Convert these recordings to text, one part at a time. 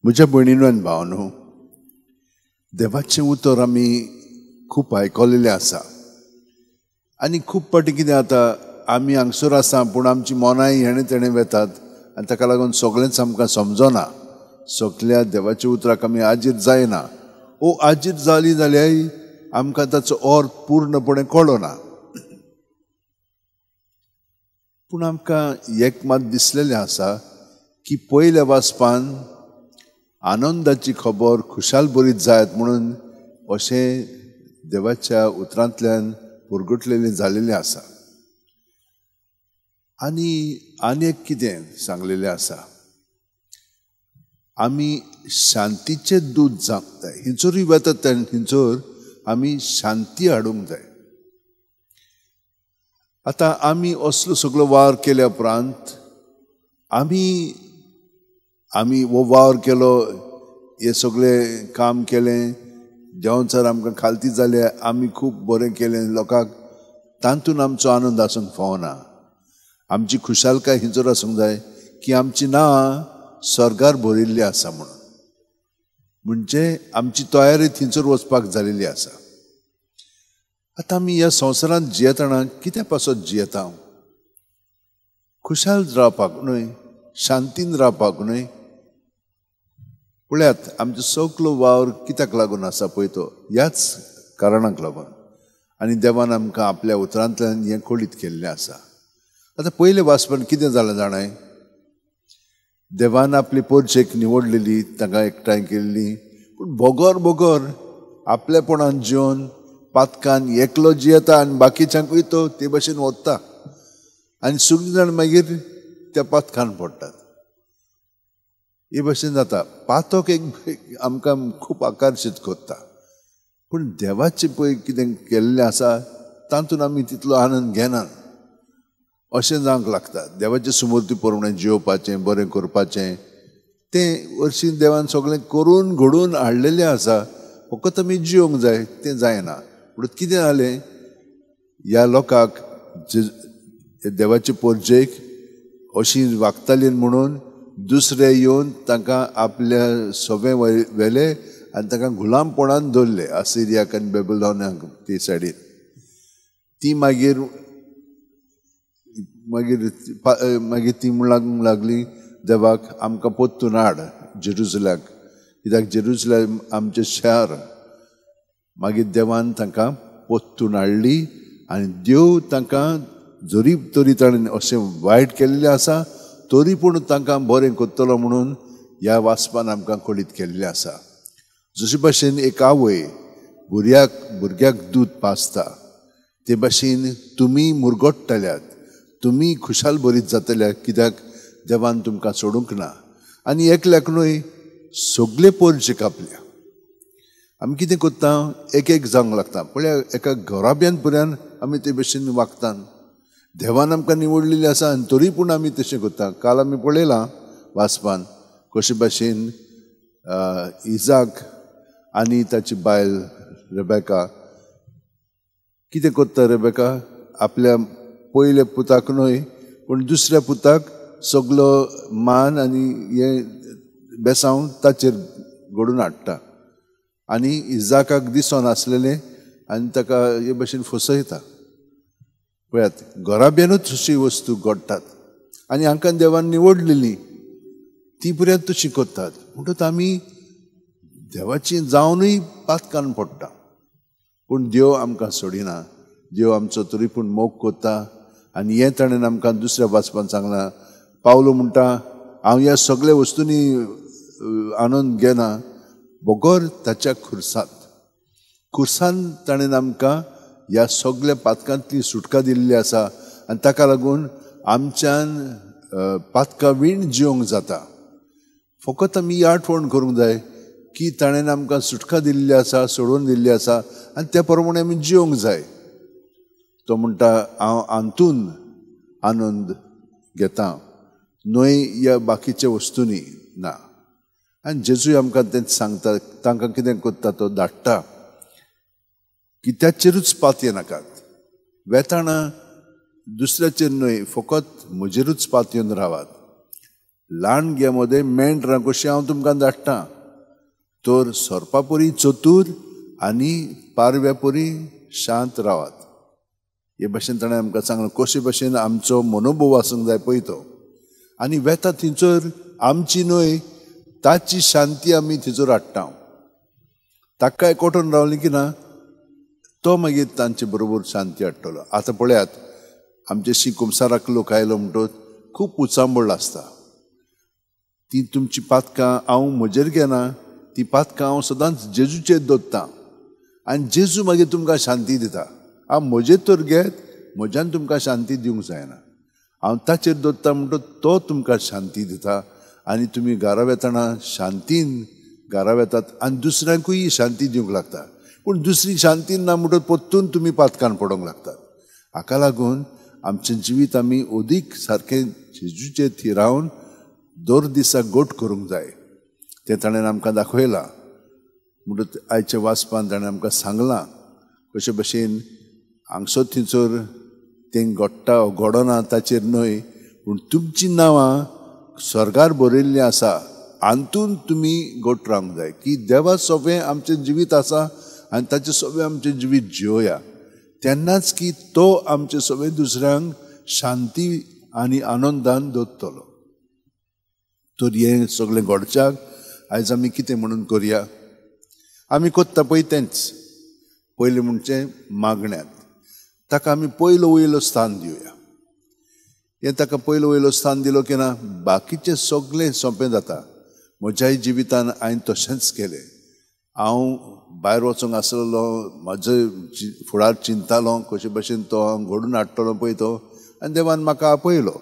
म्हज्या भयणीनो आनी भावांनो, देवाचें उतर आमी खूब आयकलेलें आसा आनी खूब पाटी कितें जाता, आमी हांगसर आसा पूण आमची मनाय हेणे तेणे वेतात आनी ताका लागून सगळेंच आमकां समजना. सगळ्या देवाच्या उतराक आमी आजीर जायना, ओ आजीर जाली जाल्यार आमकां ताचो अर्थ पूर्णपणे कळना. पूण आमकां एक मात दिसलेलें आसा की पयल्या वाचपान आनंदाची खबर खुशाल बरीत जायत म्हणून अशें देवाच्या उतरांतल्यान पुरगुटलेलें जालेलें आसा. आनी एक कितें सांगलेलें आसा, आमी शांतीचें दूत जावंक जाय. हिंचोरूय वतात तेन्ना हिंचोर आमी शांती हाडूंक जाय. आतां आमी असलो सगळो वावर केल्या उपरांत आमी हो वावर केलो, हे सगळें काम केलें, देंवचार आमकां खालती जाले, आमी खूब बरें केलें लोकांक, तातूंत आमचो आनंद आसूंक फावना. आमची खुशालकाय हिंचोर आसूंक जाय की आमची नांवां स्वर्गार बरयल्लीं आसा म्हणून. म्हणजे आमची तयारी थिंचोर वचपाक जालेली आसा. आतां आमी ह्या संवसारांत जियेतना कित्या पासत जियेता? खुशाल रावपाक न्हय, शांतीन रावपाक न्हय. पळयात, आमचो सगळो वावर कित्याक लागून आसा पळय तो ह्याच कारणाक लागून. आनी देवान आमकां आपल्या उतरांतल्यान हें कळीत केल्लें आसा. आतां पयले वाचपान कितें जालें जाणाय? देवान आपली पोरचेक निवडलेली, ताका एकठांय केल्ली, पूण बोगोर आपलेपणान जिवन पातकान एकलो जियेता आनी बाकीच्यांकूय तो ते भाशेन ओत्ता आनी सगळीं जाण मागीर त्या पातकान पडटात. हे भाशेन जाता. पातक एक आमकां खूब आकर्शीत करता, पूण देवाचें पळय कितें केल्लें आसा तातूंत आमी तितलो आनंद घेनात अशें जावंक लागता. देवाचे सुमूर्ती प्रमाणें जिवपाचें, बरें करपाचें, तें हरशीं देवान सगळें करून घडोवन हाडलेलें आसा. फकत आमी जिवंक जाय, तें जायना. पूण कितें जालें, ह्या लोकांक देवाचे पोरजेक अशीं वागतालीं म्हणून दुसरे येवन तांकां आपल्या सोबे व्हेले आनी तांकां गुलामपणान दवरले असिरियाक आनी बेबिलोनाक ते सायडीन. ती मागीर ती म्हणूंक लागली देवाक, आमकां पोत्तून हाड जेरुसलेमाक, कित्याक जेरुसलेम आमचें शार. मागीर देवान तांकां पोत्तून हाडली आनी देव तांकां जरी तरी ताणें अशें वायट केल्लें आसा तरी पूण तांकां बरें करतलो म्हणून ह्या वाचपान आमकां कळीत केल्लें आसा. जशे भाशेन एक आवय भुरग्याक दूद पाजता, ते भाशेन तुमी मुरगोडटल्यात, तुमी खुशाल बरीत जातल्यात, कित्याक देवान तुमकां सोडूंक ना. आनी एकल्याक न्हय, सगळे पोरचेक आपल्या. आमी कितें करता, एक जावंक लागता. पळय, एका घराब्यान पुऱ्यान आमी ते भाशेन वागतात. देवान आमकां निवडलेली आसा आनी तरी पूण आमी तशें करता. काल आमी पळयलां वाचपान कशे भाशेन इजाक आनी ताची बायल रेबेका कितें करता. रेबेका आपल्या पयल्या पुताक न्हय पूण दुसऱ्या पुताक सगलो मान आनी हें बेसांव ताचेर घडोवन हाडटा आनी इजाकाक दिसोन आसलेलें आनी ताका हे भाशेन फसयता. पळयात, घराब्यानूच अशी वस्तू घडटात आनी हांकां देवान निवडलेली ती पुऱ्यान तशी करतात. म्हणटच आमी देवाची जावनूय पातकान पडटा, पूण देव आमकां सोडिना. देव आमचो तरी पूण मोग करता. आनी हें ताणें आमकां दुसऱ्या वाचपान सांगलां. पावलो म्हणटा, हांव ह्या सगळ्या वस्तूंनी आनंद घेना, बोगोर ताच्या खुर्सान ताणें आमकां ह्या सगळ्या पातकांतली सुटका दिल्ली आसा आनी ताका लागून आमच्यान पातकां विण जिवंक जाता. फकत आमी ही आठवण करूंक जाय की ताणें आमकां सुटका दिल्ली आसा, सोडून दिल्ली आसा आनी त्या प्रमाणे आमी जिवंक जाय. तो म्हणटा, हांव हातून आनंद घेता, न्हय ह्या बाकीच्या वस्तूंनी ना. आनी जेजूय आमकां तें सांगता. तांकां कितें करता, तो धाडटा की त्याचेरूच पातये नाकात. वेताना दुसऱ्याचेर न्हय, फकत म्हजेरूच पातयेवन रावात. ल्हान गे मोदे मेंढरां कशी हांव तुमकां धाडटां तर सोरपा परी चतूर आनी पारव्या परी शांत रावात. हे भाशेन ताणें आमकां सांगलें कशे भाशेन आमचो मनोभव आसूंक जाय पळय तो. आनी वेता थंयसर आमची न्हय ताची शांती आमी थंयसर हाडटा. ताका एकवटून रावली की ना तो मागीर तांचे बरोबर शांती हाडटलो. आतां पळयात आमचे कुमसाराक लोक आयलो म्हणटच खूब उचांबळ आसता. ती तुमची पातकां हांव म्हजेर घेना, ती पातकां हांव सदांच जेजूचेर दवरतां आनी जेजू मागीर तुमकां शांती दिता. हांव म्हजेर तर घेत, म्हज्यान तुमकां शांती दिवंक जायना. हांव ताचेर दवरतां म्हणटच तो तुमकां शांती दिता आनी तुमी घरा वेताना शांतीन घरा वेतात आनी दुसऱ्यांकूय शांती दिवंक लागता. पूण दुसरी शांती ना म्हणटच परतून तुमी पातकान पडोंक लागतात. हाका लागून आमचें जिवीत आमी अदीक सारकें जेजूचेर थिरावन दर दिसा गोट करूंक जाय. तें ताणें आमकां दाखयलां. म्हणटच आयच्या वाचपान ताणें आमकां सांगलां कशे भशेन हांगसर थंयसर तें घोडटा घोडना ताचेर न्हय पूण तुमचीं नांवां स्वर्गार बरयल्लीं आसा हातून तुमी गोट रावंक जाय की देवा सोबें आमचें जिवीत आसा आनी ताचें सोबें आमचें जिवीत जियोया. तेन्नाच की तो आमचे सोबें दुसऱ्यांक शांती आनी आनंदान दवरतलो. तर हें सगळें घडच्याक आयज आमी कितें म्हणून करया. आमी कोत्ता पळय तेंच पयलें म्हणजे मागण्यांत ताका आमी पयलो वयलो स्थान दिवया. हें ताका पयलो वयलो स्थान दिलो की ना बाकीचें सगळें सोंपें जाता. म्हज्याय जिवितान हांवें तशेंच केलें. हांव भायर वचूंक आसलेलो, म्हजो फुडार चिंतालो कशे भशेन तो हांव घडून हाडटलो पळय तो आनी देवान म्हाका आपयलो.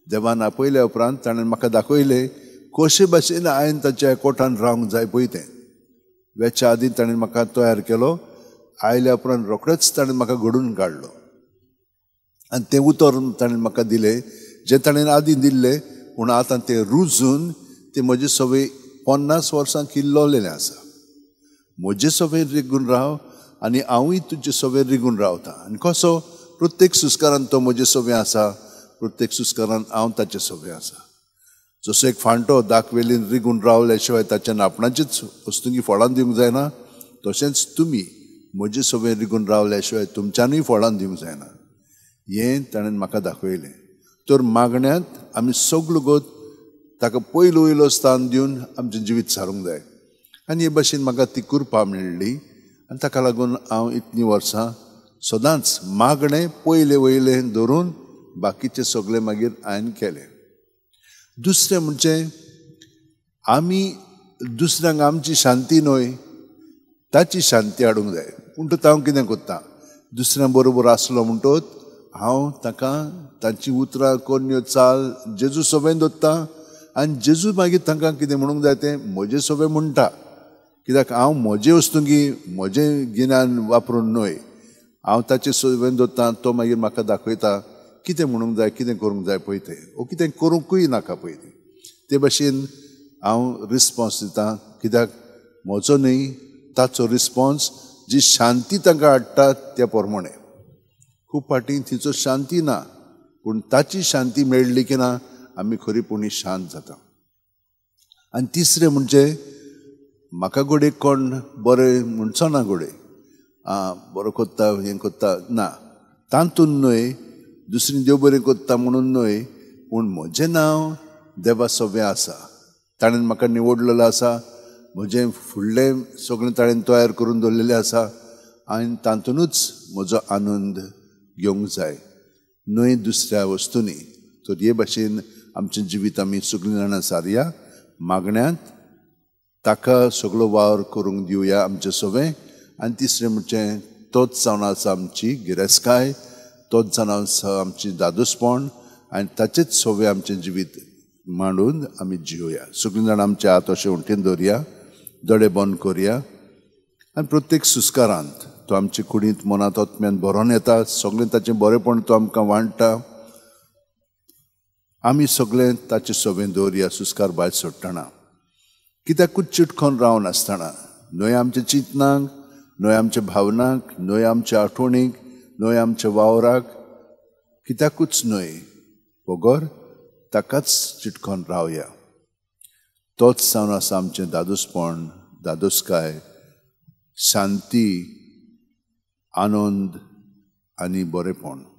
देवान आपयल्या उपरांत ताणें म्हाका दाखयलें कशे भशेन हांवें ताच्या एकवटान रावंक जाय पळय तें. वेच्या आदीं ताणें म्हाका तयार केलो. आयल्या उपरांत रोखडेंच ताणें म्हाका घडून काडलो आनी तें उतर ताणें म्हाका दिलें जें ताणें आदीं दिल्लें पूण आतां तें रुजून तें म्हजे सवय 50 वर्सां किल्लोलेलें आसा. म्हजे सवयेर रिगून राव आनी हांवूय तुजे सवयेर रिगून रावता. आनी कसो प्रत्येक सुस्कारान तो म्हजे सवय आसा, प्रत्येक सुस्कारान हांव ताचे सवय आसा. जसो एक फांटो दाखवेलीन रिगून रावल्या शिवाय ताच्या नापणाचीच वस्तूंकी फळां दिवंक जायना तशेंच तुमी म्हजे सवयेर रिगून रावल्या शिवाय तुमच्यांनूय फळां दिवंक जायना. हें ताणें म्हाका दाखयलें. तर मागण्यांत आमी सगळो गोत ताका पयलो वयलो स्थान दिवन आमचें जिवीत सारूंक जाय. आनी हे भाशेन म्हाका ती कृपा मेळ्ळी आनी ताका लागून हांव इतलीं वर्सां सदांच मागणें पयलें वयलें धरून बाकीचें सगळें मागीर हांवें केलें. दुसरें म्हणजे आमी दुसऱ्यांक आमची शांती न्हय ताची शांती हाडूंक जाय. म्हणटच हांव कितें करतां दुसऱ्यां बरोबर आसलो म्हणटच हांव ताका तांची उतरां कोन्यो चाल जेजू सोबें दवरतां आनी जेजू मागीर तांकां कितें म्हणूंक जाय तें म्हजे सोबें म्हणटा. कित्याक हांव म्हजे वस्तूंकी म्हजें गिन्यान वापरून न्हय हांव ताचे सोबें दवरतां. तो मागीर म्हाका दाखयता कितें म्हणूंक जाय कितें करूंक जाय पळय तें ओ कितें करूंकूय नाका पळय तें. ते भाशेन हांव रिस्पॉन्स दितां कित्याक म्हजो न्हय ताचो रिस्पॉन्स जी शांती तांकां हाडटा त्या प्रमाणे. खूब फाटीं तिचो शांती ना पूण ताची शांती मेळ्ळी की ना आमी खरीपणी शांत जाता. आनी तिसरें म्हणजे म्हाका घोडे कोण बरें म्हणचो ना घोडे बरो कोत्ता हें कोत्ता ना तातूंत न्हय दुसरी देव बरें कोत्ता म्हणून न्हय पूण म्हजें नांव देवा सोबें आसा. ताणें म्हाका निवडलेलो आसा. म्हजें फुडलें सगळें ताणें तयार करून दवरलेलें आसा आनी तातूंतूच म्हजो आनंद घेवंक जाय न्हय दुसऱ्या वस्तूंनी. तर हे भाशेन आमचें जिवीत आमी सगळीं जाणां सारया. मागण्यांत ताका सगळो वावर करूंक दिवया आमचे सोबें. आनी तिसरें म्हणजे तोच जावन आसा आमची गिरेस्तकाय, तोच जावन आसा आमची दादोसपण आनी ताचेच सोबें आमचें जिवीत मांडून आमी जियोया. सगळीं जाणां आमचे हात अशें उंटीन दवरया, दोळे बंद करया आनी प्रत्येक सुस्कारांत तो आमचे कुडींत मनांत आत्म्यान भरोन येता. सगळें ताचें बरेंपण तो आमकां वांडटा. आमी सगळें ताचे सोबें दवरया सुस्कार भायर सोडटना. कित्याकूच चिटकोन रावन आसतना न्हय आमच्या चिंतनाक, न्हय आमच्या भावनाक, न्हय आमच्या आठवणीक, न्हय आमच्या वावराक, कित्याकूच न्हय बगर ताकाच चिटकोन रावया. तोच जावन आसा आमचें दादोसपण, दादोसकाय, शांती, आनंद आनी बरेपण.